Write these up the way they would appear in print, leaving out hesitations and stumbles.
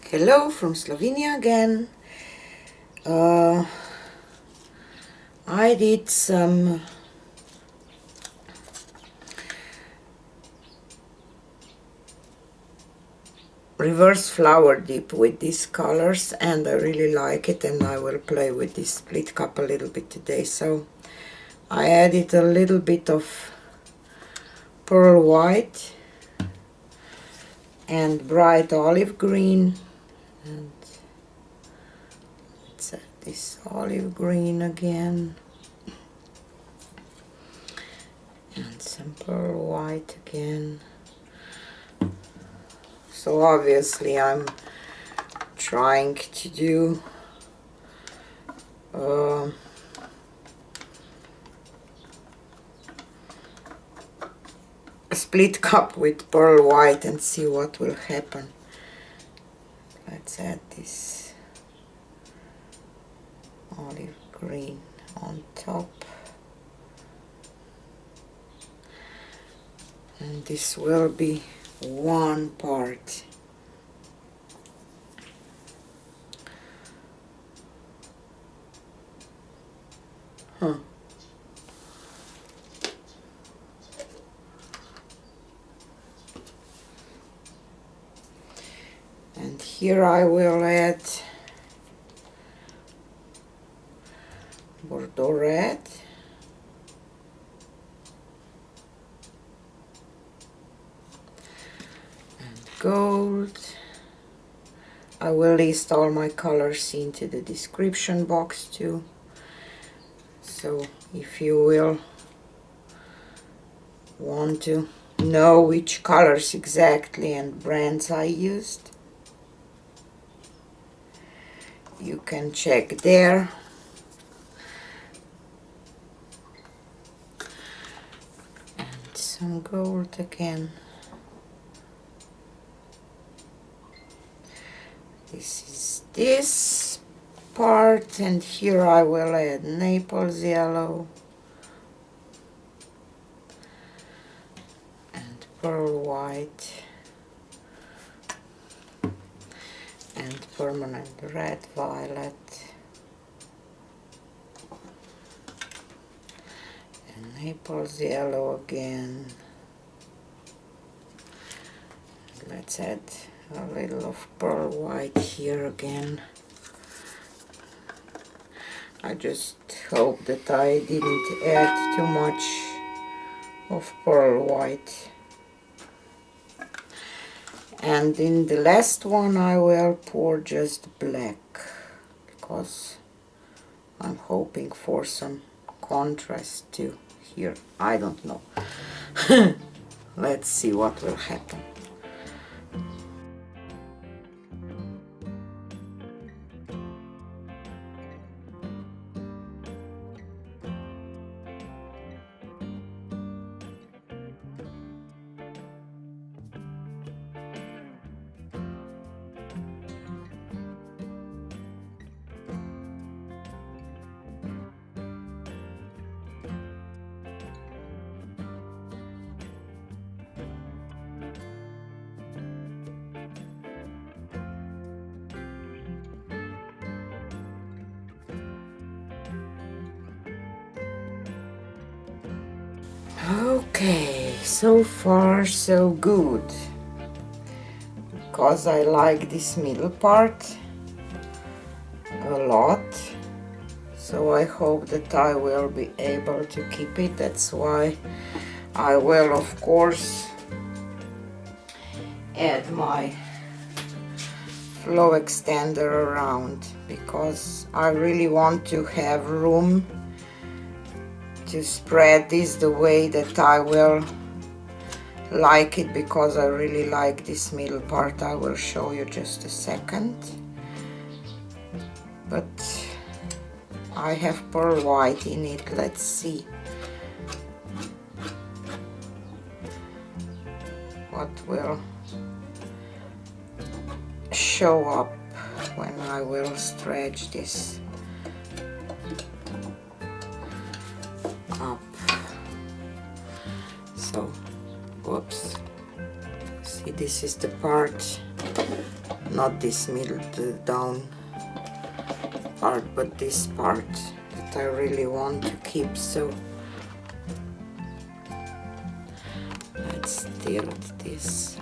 Hello from Slovenia again. I did some reverse flower dip with these colors and I really like it, and I will play with this split cup a little bit today. So I added a little bit of pearl white and bright olive green, and let's add this olive green again and some pearl white again. So obviously I'm trying to do a split cup with pearl white and see what will happen. Let's add this olive green on top, and this will be one part. And here I will add bordeaux red, and gold. I will list all my colors into the description box too, so if you will want to know which colors exactly and brands I used, you can check there. And some gold again. This is this part, and here I will add Naples yellow and pearl white and permanent red violet and Naples yellow again. Let's add a little of pearl white here again. I just hope that I didn't add too much of pearl white. And in the last one I will pour just black, because I'm hoping for some contrast too here. I don't know. Let's see what will happen. Okay, so far so good, because I like this middle part a lot, so I hope that I will be able to keep it. That's why I will of course add my flow extender around, because I really want to have room to spread this the way that I will like it, because I really like this middle part. I will show you just a second. But I have pearl white in it. Let's see what will show up when I will stretch this up. So, whoops, see, this is the part not this middle down part, but this part that I really want to keep. So let's tilt this.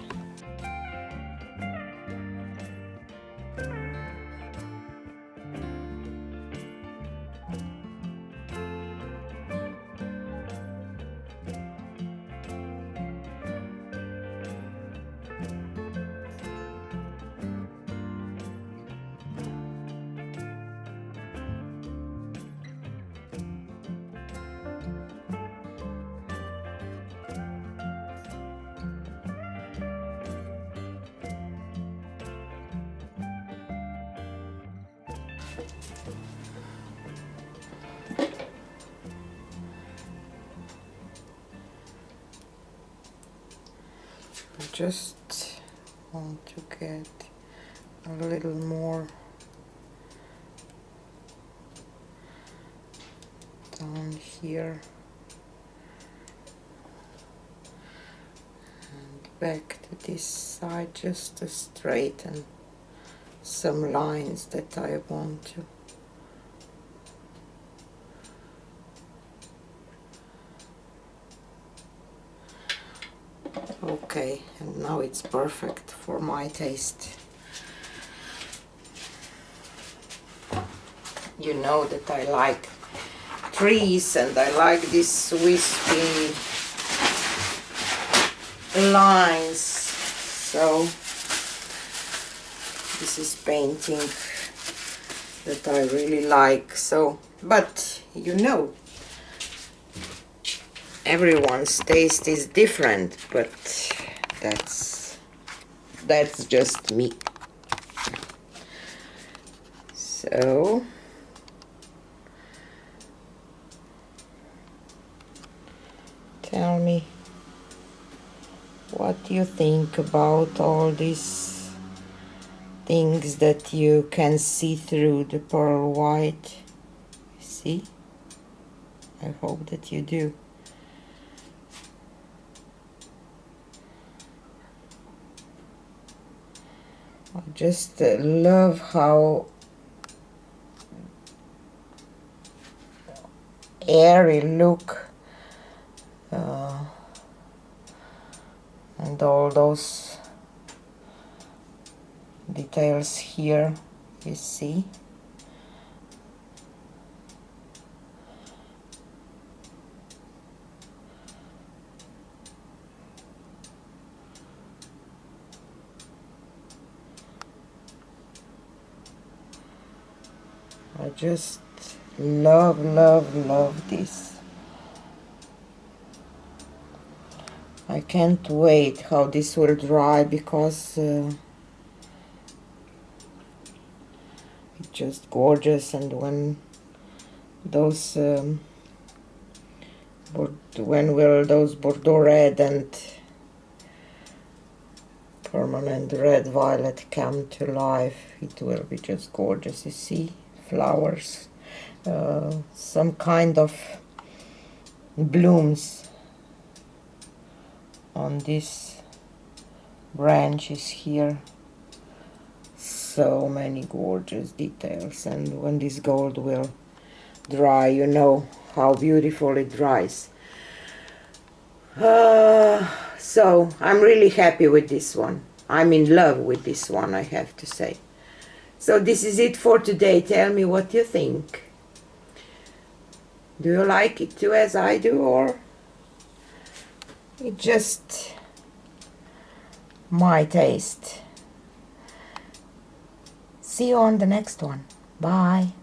Just want to get a little more down here and back to this side, just to straighten some lines that I want to. Okay, and now it's perfect for my taste. You know that I like trees and I like these wispy lines, so this is painting that I really like. So, but you know, everyone's taste is different, but that's just me. So tell me what you think about all these things that you can see through the pearl white. See? I hope that you do. I just love how airy look and all those details here, you see. I just love this. I can't wait how this will dry, because it's just gorgeous. And when those when will those bordeaux red and permanent red violet come to life, it will be just gorgeous. You see flowers, some kind of blooms on these branches here. So many gorgeous details, and when this gold will dry, you know how beautiful it dries. So I'm really happy with this one. I'm in love with this one, I have to say. So this is it for today. Tell me what you think. Do you like it too as I do, or it's just my taste? See you on the next one. Bye.